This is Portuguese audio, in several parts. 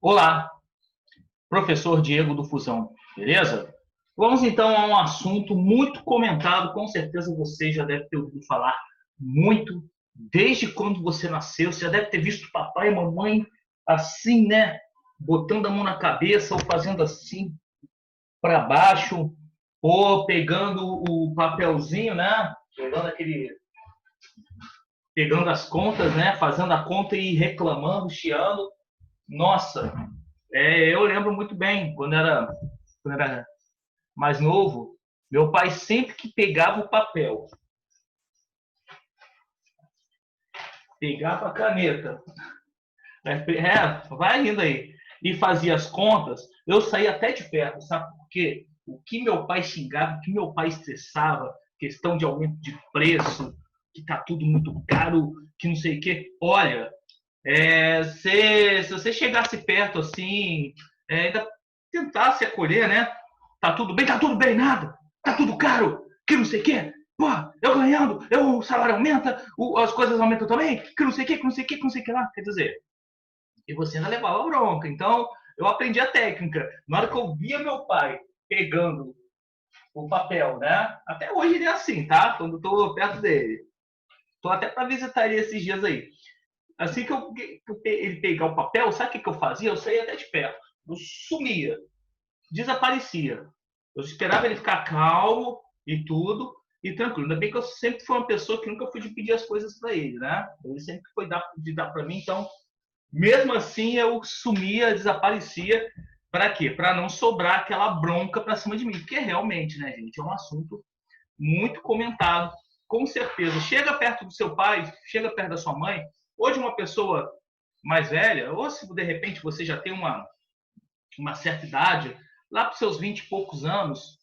Olá, professor Diego do Fusão, beleza? Vamos então a um assunto muito comentado, com certeza você já deve ter ouvido falar muito, desde quando você nasceu, você já deve ter visto papai e mamãe assim, né? Botando a mão na cabeça ou fazendo assim para baixo, ou pegando o papelzinho, né? Pegando as contas, né? Fazendo a conta e reclamando, chiando. Nossa, eu lembro muito bem, quando era mais novo, meu pai sempre que pegava o papel, pegava a caneta, vai indo aí, e fazia as contas, eu saía até de perto, sabe por quê? O que meu pai xingava, o que meu pai estressava, questão de aumento de preço, que tá tudo muito caro, que não sei o quê. Olha, se você chegasse perto assim, ainda tentasse acolher, né? Tá tudo bem, nada, tá tudo caro, que não sei o quê. Pô, eu ganhando, o salário aumenta, as coisas aumentam também, que não sei o quê, que não sei o quê, que não sei o que lá. Quer dizer, e você ainda levava bronca. Então, eu aprendi a técnica. Na hora que eu via meu pai pegando o papel, né? Até hoje ele é assim, tá? Quando eu tô perto dele. Tô até para visitar ele esses dias aí. Assim ele pegar o papel, sabe o que eu fazia? Eu saía até de perto. Eu sumia, desaparecia. Eu esperava ele ficar calmo e tudo, e tranquilo. Ainda bem que eu sempre fui uma pessoa que nunca fui de pedir as coisas para ele, né? Ele sempre foi de dar para mim, então, mesmo assim, eu sumia, desaparecia. Para quê? Para não sobrar aquela bronca para cima de mim. Porque realmente, né, gente, é um assunto muito comentado. Com certeza. Chega perto do seu pai, chega perto da sua mãe, ou de uma pessoa mais velha, ou se de repente você já tem uma certa idade, lá para os seus 20 e poucos anos,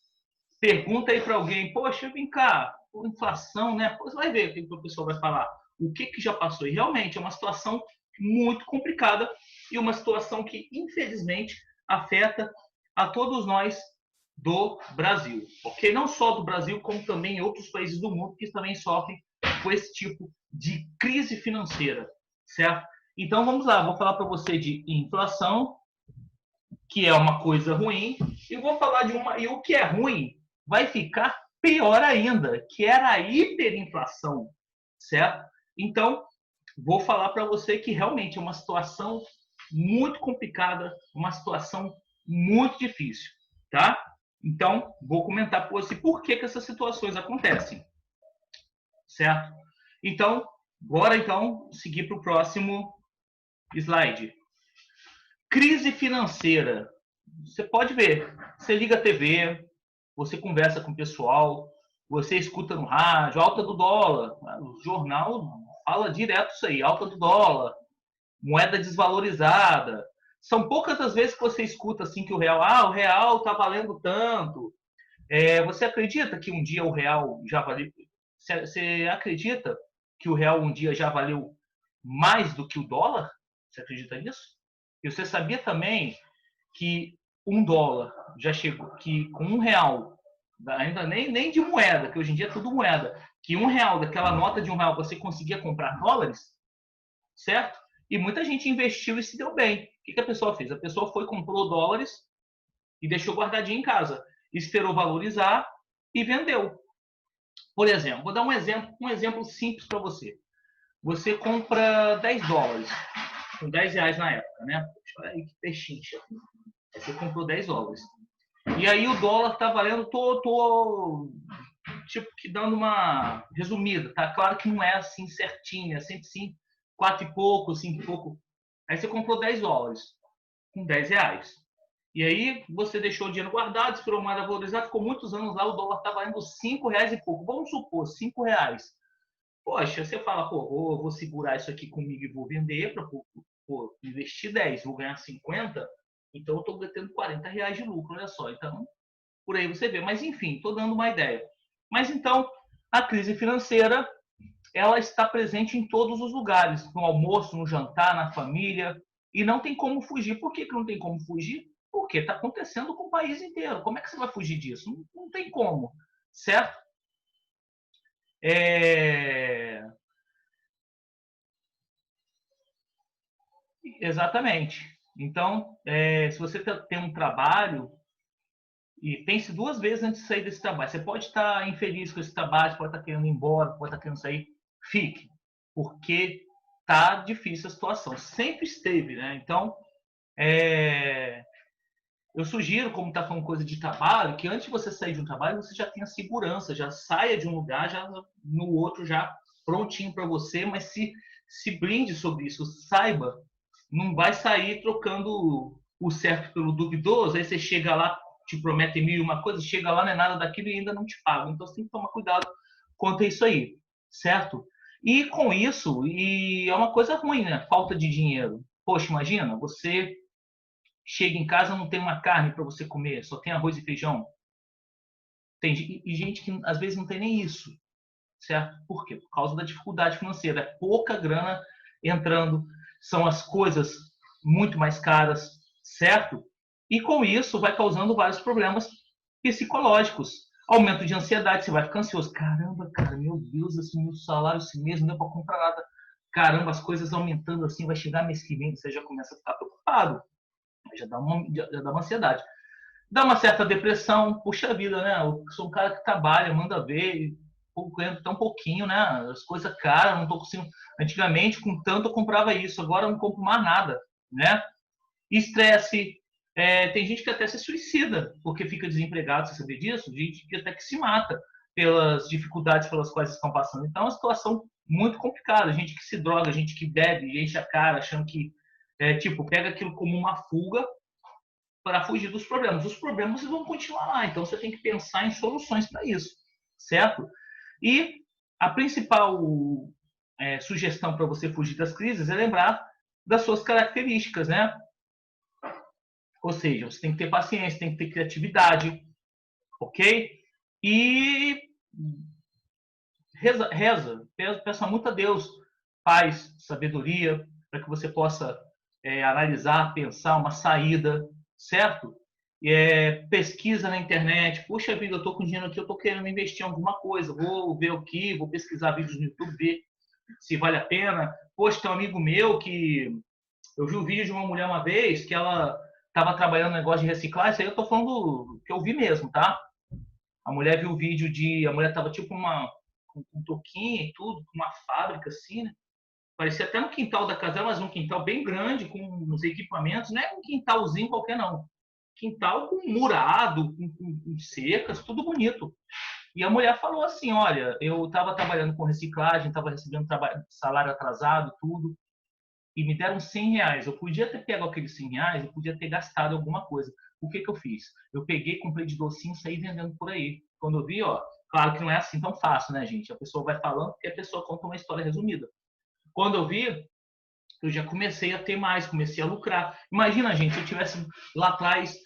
pergunta aí para alguém, poxa, vem cá, inflação, né? Você vai ver o que a pessoa vai falar, o que já passou. E realmente é uma situação muito complicada e uma situação que, infelizmente, afeta a todos nós do Brasil. Ok? Não só do Brasil, como também em outros países do mundo que também sofrem com esse tipo de crise financeira, certo? Então vamos lá, vou falar para você de inflação, que é uma coisa ruim, e vou falar de uma. E o que é ruim vai ficar pior ainda, que era a hiperinflação, certo? Então, vou falar para você que realmente é uma situação muito complicada, uma situação muito difícil, tá? Então, vou comentar para você por que essas situações acontecem, certo? Então, bora então seguir para o próximo slide. Crise financeira. Você pode ver, você liga a TV, você conversa com o pessoal, você escuta no rádio, alta do dólar, o jornal fala direto isso aí, alta do dólar, moeda desvalorizada. São poucas as vezes que você escuta assim que o real está valendo tanto. Você acredita que um dia o real já valeu? Você acredita que o real um dia já valeu mais do que o dólar? Você acredita nisso? E você sabia também que um dólar já chegou, que com um real, ainda nem de moeda, que hoje em dia é tudo moeda, que um real, daquela nota de um real, você conseguia comprar dólares, certo? E muita gente investiu e se deu bem. O que a pessoa fez? A pessoa foi, comprou dólares e deixou guardadinho em casa. Esperou valorizar e vendeu. Por exemplo, vou dar um exemplo simples para você. Você compra 10 dólares, com 10 reais na época, né? Olha aí que pechincha. Você comprou 10 dólares. E aí o dólar tá valendo, tô tipo que dando uma resumida, tá? Claro que não é assim certinho, é sempre sim, 4 e pouco, 5 e pouco. Aí você comprou 10 dólares com 10 reais. E aí você deixou o dinheiro guardado, esperou a moeda valorizar, ficou muitos anos lá, o dólar tá valendo 5 reais e pouco. Vamos supor, 5 reais. Poxa, você fala, pô, vou segurar isso aqui comigo e vou vender para investir 10, vou ganhar 50, então eu estou tendo 40 reais de lucro, olha só. Então, por aí você vê. Mas, enfim, estou dando uma ideia. Mas, então, a crise financeira, ela está presente em todos os lugares, no almoço, no jantar, na família, e não tem como fugir. Por que não tem como fugir? Porque está acontecendo com o país inteiro. Como é que você vai fugir disso? Não tem como, certo? Exatamente. Então, se você tem um trabalho, e pense duas vezes antes de sair desse trabalho. Você pode estar infeliz com esse trabalho, pode estar querendo ir embora, pode estar querendo sair. Fique, porque tá difícil a situação. Sempre esteve, né? Então, eu sugiro, como está falando coisa de trabalho, que antes de você sair de um trabalho, você já tenha segurança, já saia de um lugar, já no outro, já prontinho para você, mas se blinde sobre isso, saiba, não vai sair trocando o certo pelo duvidoso, aí você chega lá, te promete mil e uma coisa, chega lá, não é nada daquilo e ainda não te paga. Então você tem que tomar cuidado quanto a isso aí, certo? E com isso, e é uma coisa ruim, né? Falta de dinheiro. Poxa, imagina, você chega em casa, não tem uma carne para você comer, só tem arroz e feijão. Tem gente que às vezes não tem nem isso, certo? Por quê? Por causa da dificuldade financeira. É pouca grana entrando, são as coisas muito mais caras, certo? E com isso vai causando vários problemas psicológicos. Aumento de ansiedade, você vai ficar ansioso. Caramba, cara, meu Deus, esse meu salário esse mês não deu para comprar nada. Caramba, as coisas aumentando assim, vai chegar mês que vem, você já começa a ficar preocupado. Já dá uma ansiedade. Dá uma certa depressão, puxa vida, né? Eu sou um cara que trabalha, manda ver, ganho tão pouquinho, né? As coisas caras, não tô conseguindo. Antigamente, com tanto eu comprava isso, agora eu não compro mais nada, né? Estresse. Tem gente que até se suicida porque fica desempregado, você sabia disso? Gente que até que se mata pelas dificuldades pelas quais estão passando. Então é uma situação muito complicada. Gente que se droga, gente que bebe, enche a cara, achando que, tipo, pega aquilo como uma fuga para fugir dos problemas. Os problemas vão continuar lá, então você tem que pensar em soluções para isso, certo? E a principal sugestão para você fugir das crises é lembrar das suas características, né? Ou seja, você tem que ter paciência, tem que ter criatividade, ok? E reza, peça muito a Deus paz, sabedoria, para que você possa analisar, pensar uma saída, certo? Pesquisa na internet. Puxa vida, eu estou com dinheiro aqui, eu estou querendo investir em alguma coisa. Vou ver o que, vou pesquisar vídeos no YouTube, ver se vale a pena. Poxa, tem um amigo meu que eu vi um vídeo de uma mulher uma vez que ela estava trabalhando no negócio de reciclagem. Isso aí eu estou falando que eu vi mesmo, tá? A mulher viu o vídeo de. A mulher estava tipo com um toquinho e tudo, com uma fábrica assim, né? Parecia até no quintal da casa, mas um quintal bem grande, com uns equipamentos, não é um quintalzinho qualquer, não. Quintal com murado, com cercas, tudo bonito. E a mulher falou assim: olha, eu estava trabalhando com reciclagem, estava recebendo salário atrasado, tudo, e me deram R$ 100. Eu podia ter pego aqueles R$ 100, eu podia ter gastado alguma coisa. O que eu fiz? Eu peguei, comprei de docinho e saí vendendo por aí. Quando eu vi, ó, claro que não é assim tão fácil, né, gente? A pessoa vai falando porque a pessoa conta uma história resumida. Quando eu vi, eu já comecei a ter mais, comecei a lucrar. Imagina, gente, se eu tivesse lá atrás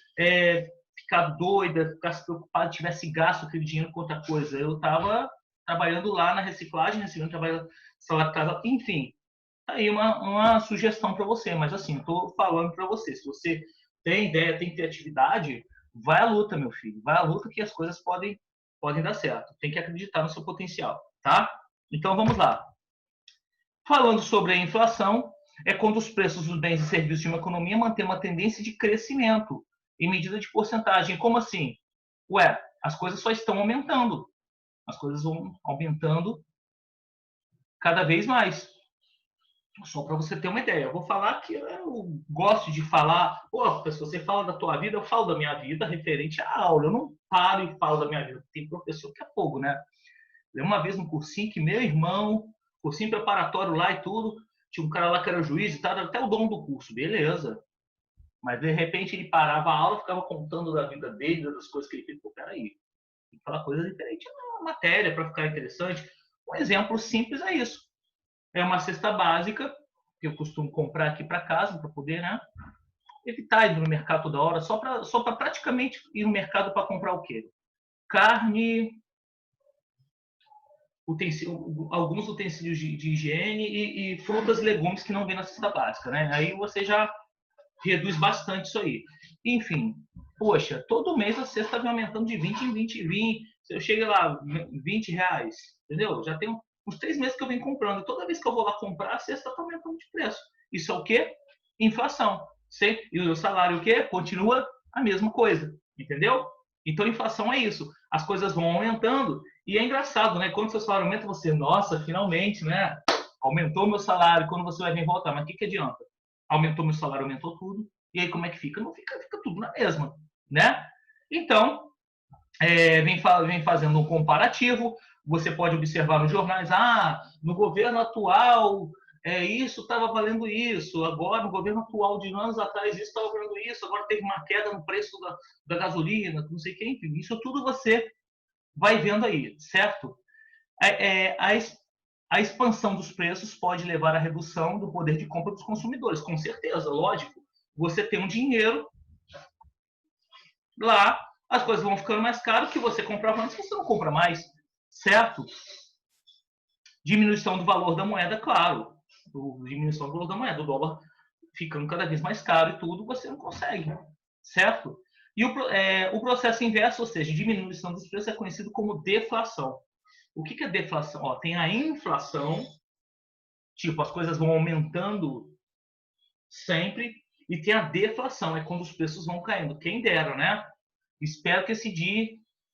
ficado doida, ficasse preocupado, tivesse gasto aquele dinheiro com outra coisa. Eu estava trabalhando lá na reciclagem, recebendo trabalho salário casa, enfim. Tá aí uma sugestão para você, mas assim, estou falando para você, se você tem ideia, tem criatividade, vai à luta, meu filho, vai à luta que as coisas podem dar certo. Tem que acreditar no seu potencial, tá? Então vamos lá. Falando sobre a inflação, é quando os preços dos bens e serviços de uma economia mantêm uma tendência de crescimento em medida de porcentagem. Como assim? Ué, as coisas só estão aumentando. As coisas vão aumentando cada vez mais. Só para você ter uma ideia. Eu vou falar que eu gosto de falar. Pô, se você fala da tua vida, eu falo da minha vida referente à aula. Eu não paro e falo da minha vida. Tem professor que é fogo, né? Uma vez no cursinho que meu irmão, cursinho preparatório lá e tudo, tinha um cara lá que era juiz e tal, até o dono do curso, beleza. Mas de repente ele parava a aula, ficava contando da vida dele, das coisas que ele fez. Pô, peraí, tem que falar coisa diferente na matéria para ficar interessante. Um exemplo simples é isso. É uma cesta básica que eu costumo comprar aqui para casa, para poder, né, evitar ir no mercado toda hora, só para praticamente ir no mercado para comprar o quê? Carne, alguns utensílios de higiene e frutas e legumes que não vem na cesta básica, né? Aí você já reduz bastante isso aí. Enfim, poxa, todo mês a cesta vem aumentando de 20 em 20 em 20. Eu chego lá, R$ 20, entendeu? Já tem uns 3 meses que eu venho comprando. Toda vez que eu vou lá comprar, a cesta está aumentando de preço. Isso é o quê? Inflação. E o meu salário o quê? Continua a mesma coisa, entendeu? Então, a inflação é isso. As coisas vão aumentando e é engraçado, né? Quando seu salário aumenta, você, nossa, finalmente, né? Aumentou meu salário. Quando você vai vir voltar, mas o que adianta? Aumentou meu salário, aumentou tudo. E aí, como é que fica? Não fica, fica tudo na mesma, né? Então, vem fazendo um comparativo. Você pode observar nos jornais, no governo atual isso estava valendo isso, agora no governo atual de anos atrás isso estava valendo isso, agora teve uma queda no preço da gasolina, não sei o que, enfim, isso tudo você vai vendo aí, certo? A expansão dos preços pode levar à redução do poder de compra dos consumidores, com certeza, lógico. Você tem um dinheiro lá, as coisas vão ficando mais caras, que você comprava antes, você não compra mais, certo? Diminuição do valor da moeda, claro. Diminuição do valor da moeda, o dólar ficando cada vez mais caro e tudo, você não consegue, certo? E o processo inverso, ou seja, diminuição dos preços, é conhecido como deflação. O que é deflação? Tem a inflação, tipo, as coisas vão aumentando sempre, e tem a deflação, é quando os preços vão caindo. Quem dera, né? Espero que esse dia,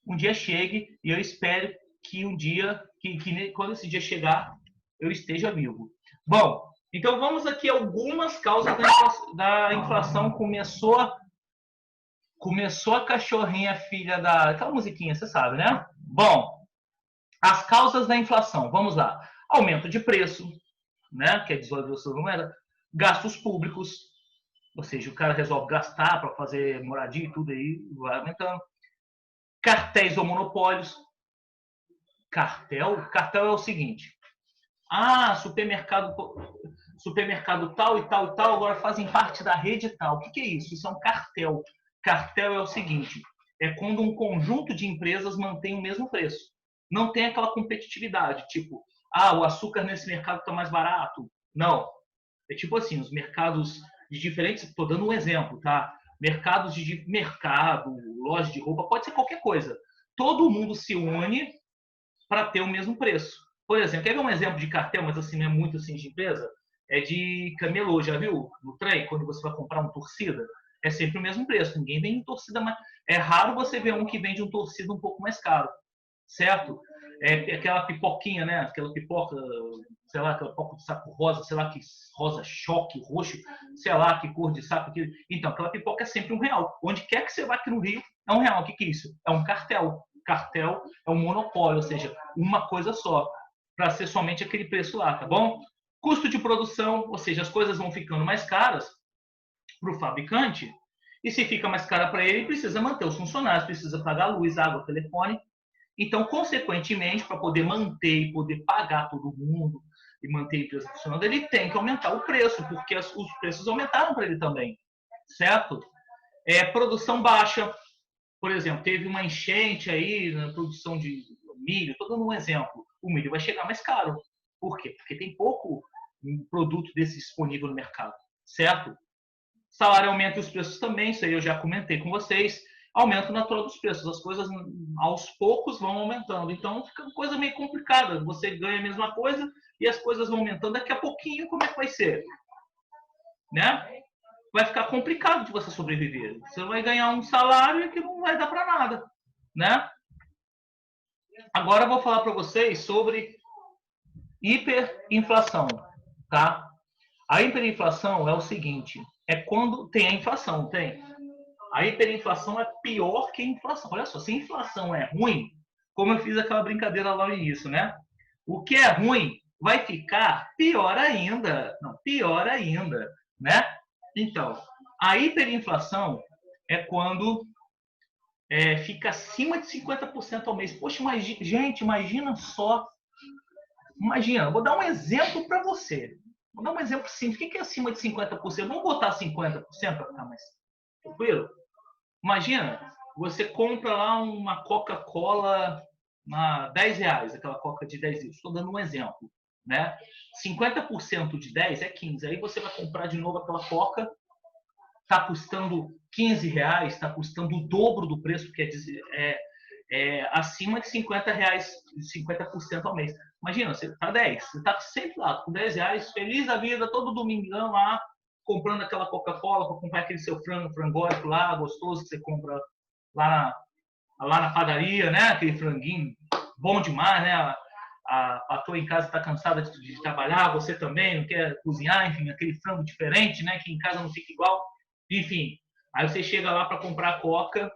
um dia chegue, e eu espero que um dia, que quando esse dia chegar, eu esteja vivo. Bom, então vamos aqui algumas causas da inflação. Começou a cachorrinha filha da... Aquela musiquinha, você sabe, né? Bom, as causas da inflação, vamos lá. Aumento de preço, né? Que é desvalorização da moeda. Gastos públicos, ou seja, o cara resolve gastar para fazer moradia e tudo aí, vai aumentando. Cartéis ou monopólios. Cartel é o seguinte. Supermercado tal e tal e tal agora fazem parte da rede tal. O que é isso? Isso é um cartel. Cartel é o seguinte, é quando um conjunto de empresas mantém o mesmo preço. Não tem aquela competitividade, tipo, o açúcar nesse mercado está mais barato. Não. É tipo assim, os mercados de diferentes... Estou dando um exemplo, tá? Mercados de mercado, loja de roupa, pode ser qualquer coisa. Todo mundo se une para ter o mesmo preço. Por exemplo, quer ver um exemplo de cartel, mas assim não é muito assim de empresa? É de camelô, já viu? No trem, quando você vai comprar um torcida, é sempre o mesmo preço. Ninguém vende um torcida mais... É raro você ver um que vende um torcida um pouco mais caro, certo? É aquela pipoquinha, né? Aquela pipoca, sei lá, aquela pipoca de saco rosa, sei lá que rosa choque, roxo, sei lá que cor de saco. Então, aquela pipoca é sempre R$1. Onde quer que você vá aqui no Rio, é R$1. O que é isso? É um cartel. Cartel é um monopólio, ou seja, uma coisa só, para ser somente aquele preço lá, tá bom? Custo de produção, ou seja, as coisas vão ficando mais caras para o fabricante, e se fica mais cara para ele, precisa manter os funcionários, precisa pagar luz, água, telefone. Então, consequentemente, para poder manter e poder pagar todo mundo e manter a empresa funcionando, ele tem que aumentar o preço, porque os preços aumentaram para ele também, certo? Produção baixa, por exemplo, teve uma enchente aí na produção de milho, estou dando um exemplo, o milho vai chegar mais caro. Por quê? Porque tem pouco produto desse disponível no mercado, certo? Salário aumenta e os preços também, isso aí eu já comentei com vocês. Aumento natural dos preços, as coisas aos poucos vão aumentando. Então fica uma coisa meio complicada. Você ganha a mesma coisa e as coisas vão aumentando. Daqui a pouquinho, como é que vai ser? Né? Vai ficar complicado de você sobreviver. Você vai ganhar um salário que não vai dar para nada, né? Agora eu vou falar para vocês sobre hiperinflação, tá? A hiperinflação é o seguinte, é quando tem a inflação, tem. A hiperinflação é pior que a inflação. Olha só, se a inflação é ruim, como eu fiz aquela brincadeira lá no início, né? O que é ruim vai ficar pior ainda. Não, pior ainda, né? Então, a hiperinflação é quando fica acima de 50% ao mês. Poxa, gente, imagina só. Imagina, vou dar um exemplo para você. Vou dar um exemplo simples. O que é acima de 50%? Vamos botar 50% para ficar mais tranquilo? Imagina, você compra lá uma Coca-Cola a R$10, aquela Coca de 10 litros. Estou dando um exemplo, né? 50% de 10 é 15. Aí você vai comprar de novo aquela Coca, está custando R$15, está custando o dobro do preço, que é acima de R$50, 50% ao mês. Imagina, você está 10, você está sempre lá com R$10, feliz da vida, todo domingão lá, comprando aquela Coca-Cola para comprar aquele seu frangólico lá, gostoso, que você compra lá na padaria, né? Aquele franguinho bom demais, né? A patroa em casa está cansada de trabalhar, você também não quer cozinhar, enfim, aquele frango diferente, né? Que em casa não fica igual. Enfim, aí você chega lá para comprar a Coca,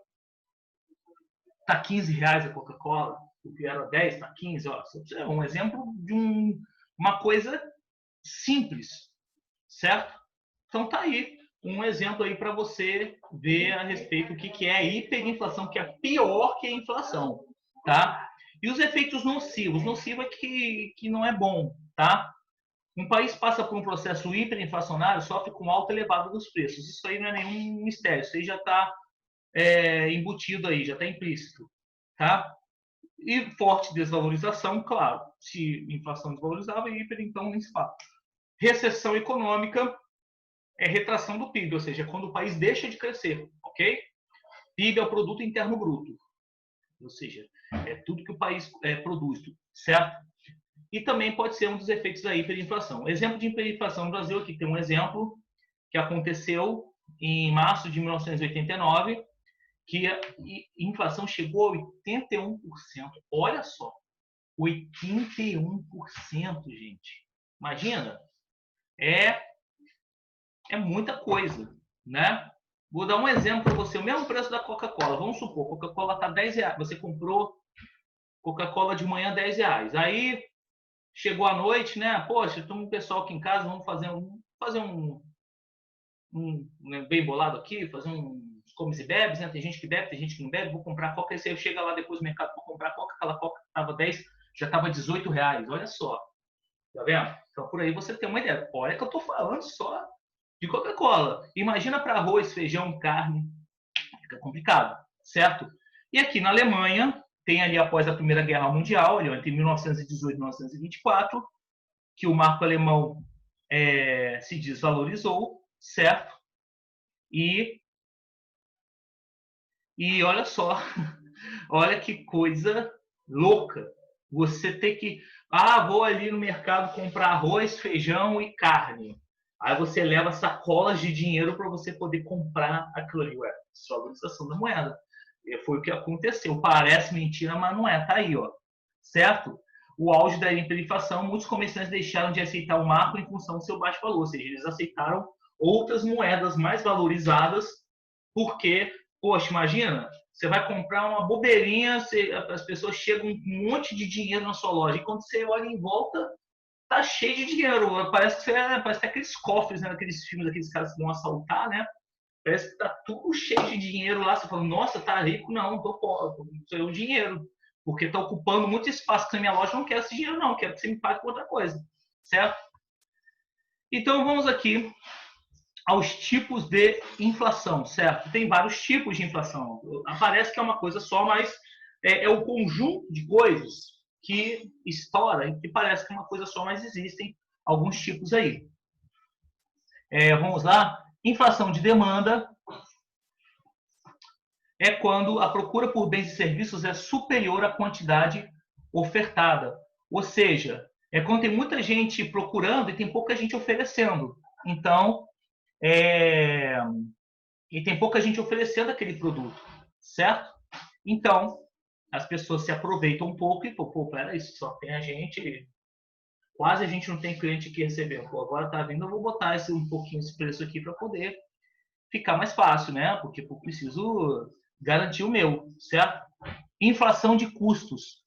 tá R$ 15 a Coca-Cola, o que era 10, tá 15, ó. É um exemplo de uma coisa simples, certo? Então tá aí um exemplo aí para você ver a respeito do que é a hiperinflação, que é pior que a inflação, tá? E os efeitos nocivos. Nocivo é que não é bom, tá? Um país passa por um processo hiperinflacionário, sofre com alta elevada dos preços. Isso aí não é nenhum mistério, isso aí já está embutido aí, já está implícito, tá? E forte desvalorização, claro. Se inflação desvalorizava, hiper, então nem se fala. Recessão econômica é retração do PIB, ou seja, quando o país deixa de crescer, ok? PIB é o produto interno bruto, ou seja, é tudo que o país produz, certo? E também pode ser um dos efeitos da hiperinflação. Exemplo de hiperinflação no Brasil, aqui tem um exemplo que aconteceu em março de 1989, que a inflação chegou a 81%. Olha só, 81%, gente. Imagina, é muita coisa, né? Vou dar um exemplo para você, o mesmo preço da Coca-Cola. Vamos supor, Coca-Cola está R$10. Você comprou Coca-Cola de manhã R$10. Aí chegou a noite, né? Poxa, tem um pessoal aqui em casa, vamos fazer um bem bolado aqui, fazer uns comes e bebes, né? Tem gente que bebe, tem gente que não bebe, vou comprar Coca. Aí você chega lá depois do mercado para comprar Coca, aquela Coca estava 10, já estava R$18. Olha só, tá vendo? Então por aí você tem uma ideia. Olha que eu estou falando só de Coca-Cola. Imagina para arroz, feijão, carne, fica complicado, certo? E aqui na Alemanha, tem ali após a Primeira Guerra Mundial, ali entre 1918 e 1924, que o marco alemão se desvalorizou, certo? E olha só, olha que coisa louca. Você ter que, vou ali no mercado comprar arroz, feijão e carne. Aí você leva sacolas de dinheiro para você poder comprar aquilo ali. Ué, desvalorização da moeda. Foi o que aconteceu. Parece mentira, mas não é. Tá aí, ó. Certo? O auge da hiperinflação, muitos comerciantes deixaram de aceitar o marco em função do seu baixo valor. Ou seja, eles aceitaram outras moedas mais valorizadas, porque, poxa, imagina, você vai comprar uma bobeirinha, as pessoas chegam um monte de dinheiro na sua loja, e quando você olha em volta, tá cheio de dinheiro. Parece que aqueles cofres, né? Aqueles filmes, aqueles caras que vão assaltar, né? Parece que tá tudo cheio de dinheiro lá. Você fala, nossa, tá rico? Não, tô pobre. Isso é o dinheiro. Porque tá ocupando muito espaço na minha loja. Eu não quero esse dinheiro, não. Quero que você me pague por outra coisa. Certo? Então, vamos aqui aos tipos de inflação, certo? Tem vários tipos de inflação. Parece que é uma coisa só, mas é o conjunto de coisas que estoura e que parece que é uma coisa só, mas existem alguns tipos aí. Vamos lá. Inflação de demanda é quando a procura por bens e serviços é superior à quantidade ofertada. Ou seja, é quando tem muita gente procurando e tem pouca gente oferecendo. Então, e tem pouca gente oferecendo aquele produto, certo? Então, as pessoas se aproveitam um pouco e, pô, peraí, só tem a gente, quase a gente não tem cliente que recebeu. Pô, agora tá vindo, eu vou botar um pouquinho esse preço aqui para poder ficar mais fácil, né? Porque eu preciso garantir o meu, certo? Inflação de custos.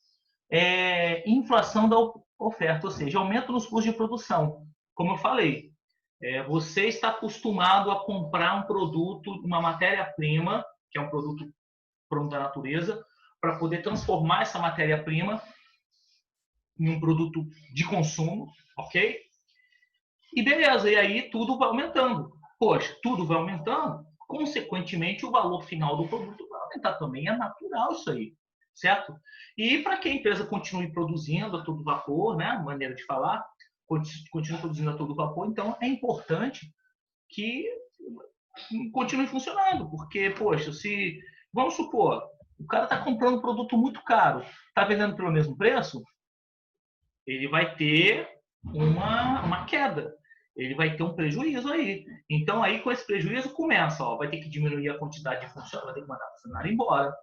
Inflação da oferta, ou seja, aumento nos custos de produção. Como eu falei, você está acostumado a comprar um produto, uma matéria-prima, que é um produto pronto da natureza, para poder transformar essa matéria-prima em um produto de consumo, ok? E beleza, e aí tudo vai aumentando. Poxa, tudo vai aumentando, consequentemente o valor final do produto vai aumentar também, é natural isso aí, certo? E para que a empresa continue produzindo a todo vapor, né, maneira de falar, continue produzindo a todo vapor, então é importante que continue funcionando, porque, poxa, se, vamos supor, o cara está comprando um produto muito caro, está vendendo pelo mesmo preço, ele vai ter uma queda. ele vai ter um prejuízo aí. Então, aí com esse prejuízo começa, ó, vai ter que diminuir a quantidade de funcionários, vai ter que mandar funcionário embora,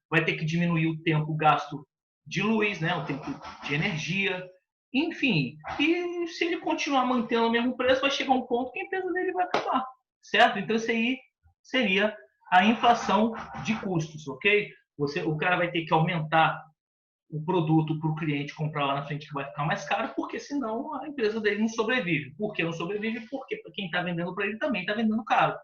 vai ter que diminuir o tempo gasto de luz, né, o tempo de energia, enfim. E se ele continuar mantendo o mesmo preço, vai chegar um ponto que a empresa dele vai acabar, certo? Então, isso aí seria a inflação de custos, ok? O cara vai ter que aumentar o produto para o cliente comprar lá na frente, que vai ficar mais caro, porque senão a empresa dele não sobrevive. Por que não sobrevive? Porque quem está vendendo para ele também está vendendo caro.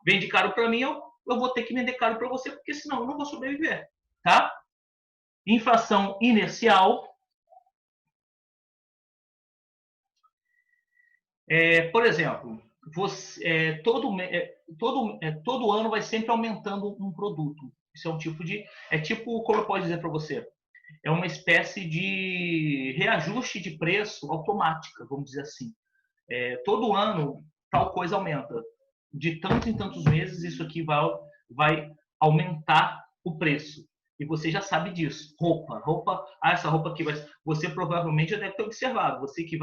Vende caro para mim, eu vou ter que vender caro para você, porque senão eu não vou sobreviver. Tá? Inflação inercial. Por exemplo, todo ano vai sempre aumentando um produto. Isso é um tipo de. É tipo, como eu posso dizer para você? É uma espécie de reajuste de preço automática, vamos dizer assim. Todo ano, tal coisa aumenta. De tantos em tantos meses, isso aqui vai aumentar o preço. E você já sabe disso. Essa roupa aqui vai. Você provavelmente já deve ter observado. Você que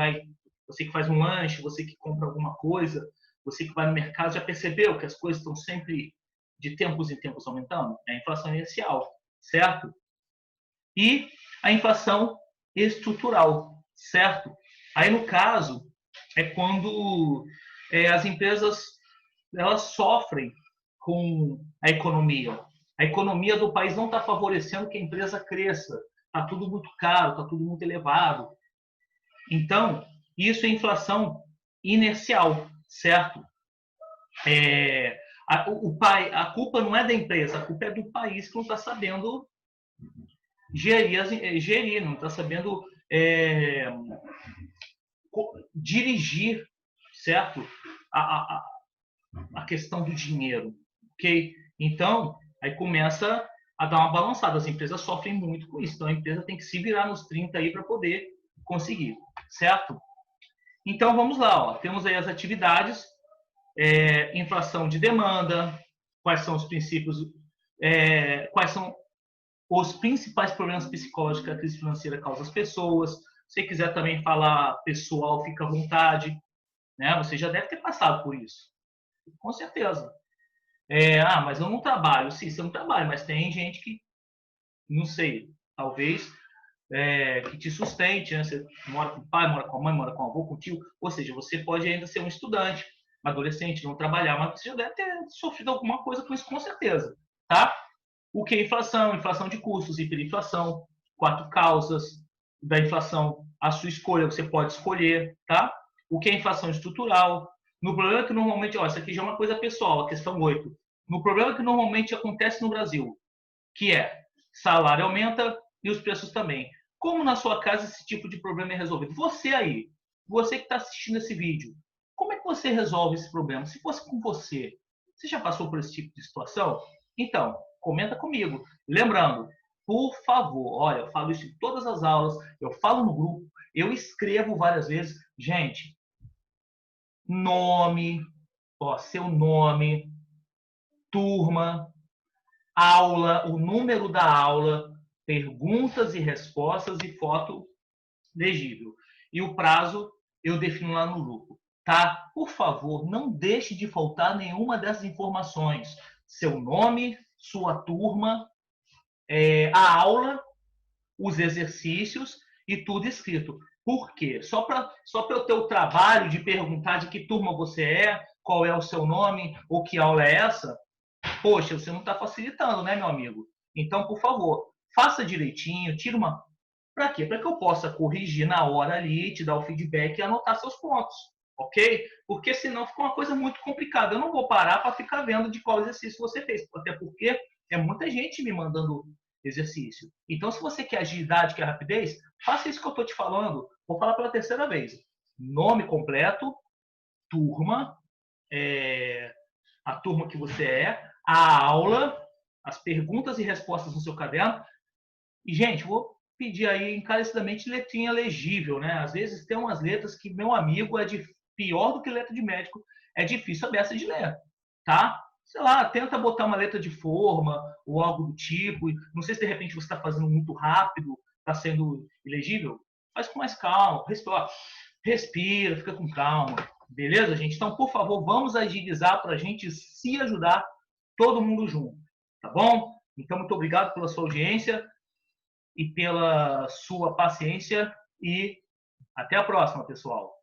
faz um lanche, você que compra alguma coisa, você que vai no mercado, já percebeu que as coisas estão sempre de tempos em tempos aumentando? É a inflação inicial, certo? E a inflação estrutural, certo? Aí, no caso, é quando as empresas elas sofrem com a economia. A economia do país não está favorecendo que a empresa cresça. Está tudo muito caro, está tudo muito elevado. Então, isso é inflação inercial, certo? A culpa não é da empresa, a culpa é do país que não está sabendo gerir, não está sabendo dirigir, certo? A questão do dinheiro, ok? Então, aí começa a dar uma balançada. As empresas sofrem muito com isso. Então, a empresa tem que se virar nos 30 aí para poder conseguir, certo? Então, vamos lá. Ó. Temos aí as atividades, inflação de demanda, quais são os princípios, quais são os principais problemas psicológicos que a crise financeira causa às pessoas. Se você quiser também falar pessoal, fica à vontade. Né? Você já deve ter passado por isso. Com certeza. Mas eu não trabalho. Sim, você não trabalha, mas tem gente que, não sei, talvez que te sustente. Né? Você mora com o pai, mora com a mãe, mora com o avô, com o tio. Ou seja, você pode ainda ser um estudante, um adolescente, não trabalhar, mas você já deve ter sofrido alguma coisa com isso, com certeza. Tá? O que é inflação? Inflação de custos, hiperinflação, 4 causas da inflação, a sua escolha, você pode escolher, tá? O que é inflação estrutural? No problema que normalmente, isso aqui já é uma coisa pessoal, a questão 8. No problema que normalmente acontece no Brasil, que é salário aumenta e os preços também. Como na sua casa esse tipo de problema é resolvido? Você aí, você que está assistindo esse vídeo, como é que você resolve esse problema? Se fosse com você, você já passou por esse tipo de situação? Então, comenta comigo. Lembrando, por favor, olha, eu falo isso em todas as aulas, eu falo no grupo, eu escrevo várias vezes. Gente, nome, seu nome, turma, aula, o número da aula, perguntas e respostas e foto legível. E o prazo eu defino lá no grupo. Tá? Por favor, não deixe de faltar nenhuma dessas informações. Seu nome, sua turma, a aula, os exercícios e tudo escrito. Por quê? Só para eu ter o trabalho de perguntar de que turma você é, qual é o seu nome ou que aula é essa, poxa, você não está facilitando, né, meu amigo? Então, por favor, faça direitinho, tira uma. Para quê? Para que eu possa corrigir na hora ali, te dar o feedback e anotar seus pontos, ok? Porque senão fica uma coisa muito complicada. Eu não vou parar para ficar vendo de qual exercício você fez, até porque é muita gente me mandando exercício. Então, se você quer agilidade, quer rapidez, faça isso que eu estou te falando. Vou falar pela terceira vez. Nome completo, turma, a turma que você é, a aula, as perguntas e respostas no seu caderno. E, gente, vou pedir aí encarecidamente letrinha legível, né? Às vezes tem umas letras que, meu amigo, pior do que letra de médico, é difícil a beça de ler, tá? Sei lá, tenta botar uma letra de forma ou algo do tipo. Não sei se de repente você está fazendo muito rápido, está sendo ilegível. Faz com mais calma, respira. respira, fica com calma. Beleza, gente? Então, por favor, vamos agilizar para a gente se ajudar todo mundo junto. Tá bom? Então, muito obrigado pela sua audiência e pela sua paciência. E até a próxima, pessoal.